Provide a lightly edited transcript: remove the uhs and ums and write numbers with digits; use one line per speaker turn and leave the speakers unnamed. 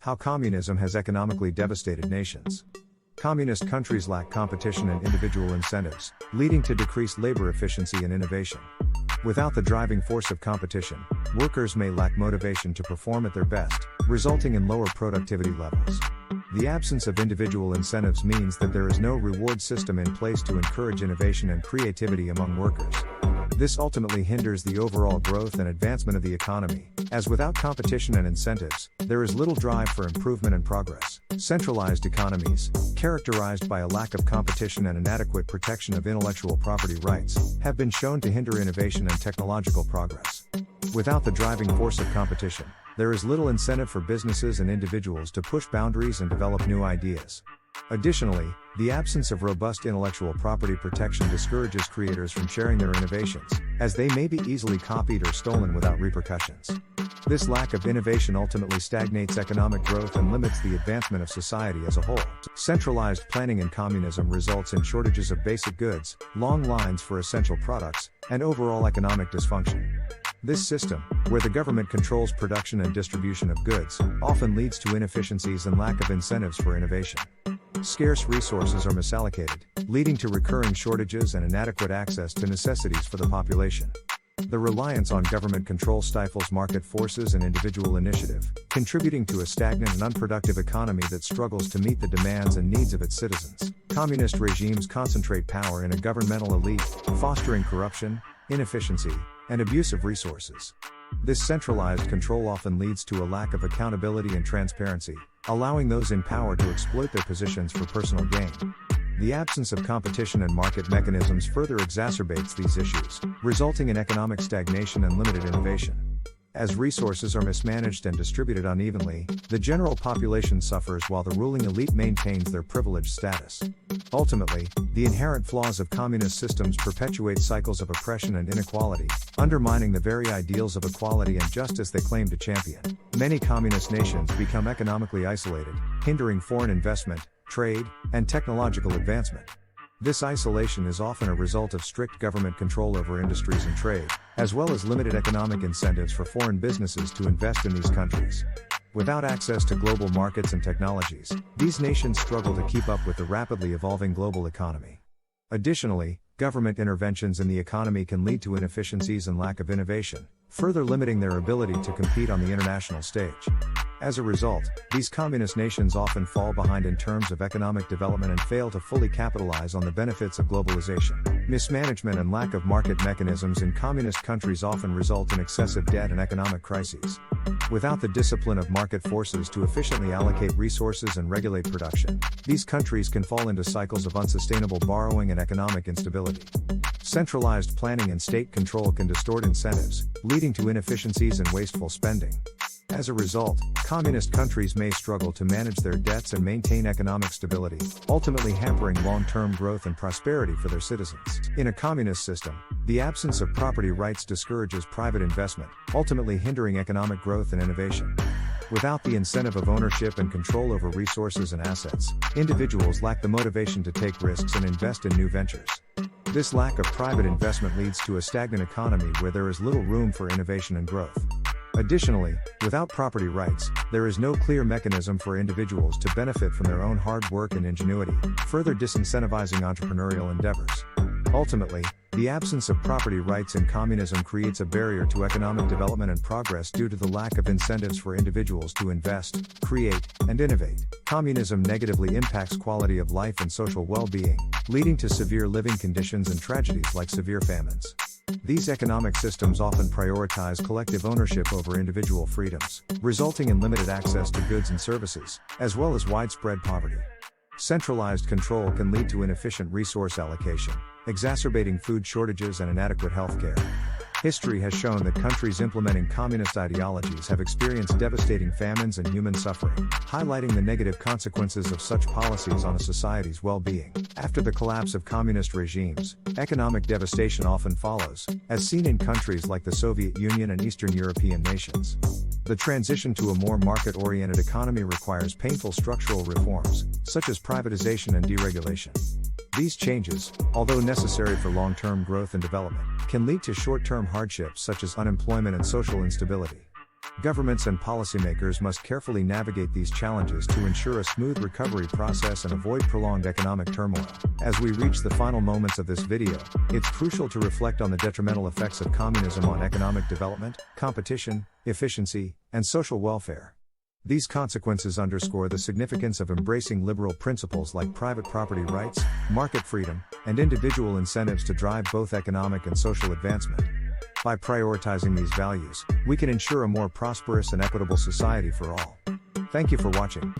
How communism has economically devastated nations. Communist countries lack competition and individual incentives, leading to decreased labor efficiency and innovation. Without the driving force of competition, workers may lack motivation to perform at their best, resulting in lower productivity levels. The absence of individual incentives means that there is no reward system in place to encourage innovation and creativity among workers. This ultimately hinders the overall growth and advancement of the economy, as without competition and incentives, there is little drive for improvement and progress. Centralized economies, characterized by a lack of competition and inadequate protection of intellectual property rights, have been shown to hinder innovation and technological progress. Without the driving force of competition, there is little incentive for businesses and individuals to push boundaries and develop new ideas. Additionally, the absence of robust intellectual property protection discourages creators from sharing their innovations, as they may be easily copied or stolen without repercussions. This lack of innovation ultimately stagnates economic growth and limits the advancement of society as a whole. Centralized planning in communism results in shortages of basic goods, long lines for essential products, and overall economic dysfunction. This system, where the government controls production and distribution of goods, often leads to inefficiencies and lack of incentives for innovation. Scarce resources are misallocated, leading to recurring shortages and inadequate access to necessities for the population. The reliance on government control stifles market forces and individual initiative, contributing to a stagnant and unproductive economy that struggles to meet the demands and needs of its citizens. Communist regimes concentrate power in a governmental elite, fostering corruption, inefficiency, and abuse of resources. This centralized control often leads to a lack of accountability and transparency, allowing those in power to exploit their positions for personal gain. The absence of competition and market mechanisms further exacerbates these issues, resulting in economic stagnation and limited innovation. As resources are mismanaged and distributed unevenly, the general population suffers while the ruling elite maintains their privileged status. Ultimately, the inherent flaws of communist systems perpetuate cycles of oppression and inequality, undermining the very ideals of equality and justice they claim to champion. Many communist nations become economically isolated, hindering foreign investment, trade, and technological advancement. This isolation is often a result of strict government control over industries and trade, as well as limited economic incentives for foreign businesses to invest in these countries. Without access to global markets and technologies, these nations struggle to keep up with the rapidly evolving global economy. Additionally, government interventions in the economy can lead to inefficiencies and lack of innovation, further limiting their ability to compete on the international stage. As a result, these communist nations often fall behind in terms of economic development and fail to fully capitalize on the benefits of globalization. Mismanagement and lack of market mechanisms in communist countries often result in excessive debt and economic crises. Without the discipline of market forces to efficiently allocate resources and regulate production, these countries can fall into cycles of unsustainable borrowing and economic instability. Centralized planning and state control can distort incentives, leading to inefficiencies and wasteful spending. As a result, communist countries may struggle to manage their debts and maintain economic stability, ultimately hampering long-term growth and prosperity for their citizens. In a communist system, the absence of property rights discourages private investment, ultimately hindering economic growth and innovation. Without the incentive of ownership and control over resources and assets, individuals lack the motivation to take risks and invest in new ventures. This lack of private investment leads to a stagnant economy where there is little room for innovation and growth. Additionally, without property rights, there is no clear mechanism for individuals to benefit from their own hard work and ingenuity, further disincentivizing entrepreneurial endeavors. Ultimately, the absence of property rights in communism creates a barrier to economic development and progress due to the lack of incentives for individuals to invest, create, and innovate. Communism negatively impacts quality of life and social well-being, leading to severe living conditions and tragedies like severe famines. These economic systems often prioritize collective ownership over individual freedoms, resulting in limited access to goods and services, as well as widespread poverty. Centralized control can lead to inefficient resource allocation, exacerbating food shortages and inadequate health care. History has shown that countries implementing communist ideologies have experienced devastating famines and human suffering, highlighting the negative consequences of such policies on a society's well-being. After the collapse of communist regimes, economic devastation often follows, as seen in countries like the Soviet Union and Eastern European nations. The transition to a more market-oriented economy requires painful structural reforms, such as privatization and deregulation. These changes, although necessary for long-term growth and development, can lead to short-term hardships such as unemployment and social instability. Governments and policymakers must carefully navigate these challenges to ensure a smooth recovery process and avoid prolonged economic turmoil. As we reach the final moments of this video, it's crucial to reflect on the detrimental effects of communism on economic development, competition, efficiency, and social welfare. These consequences underscore the significance of embracing liberal principles like private property rights, market freedom, and individual incentives to drive both economic and social advancement. By prioritizing these values, we can ensure a more prosperous and equitable society for all. Thank you for watching.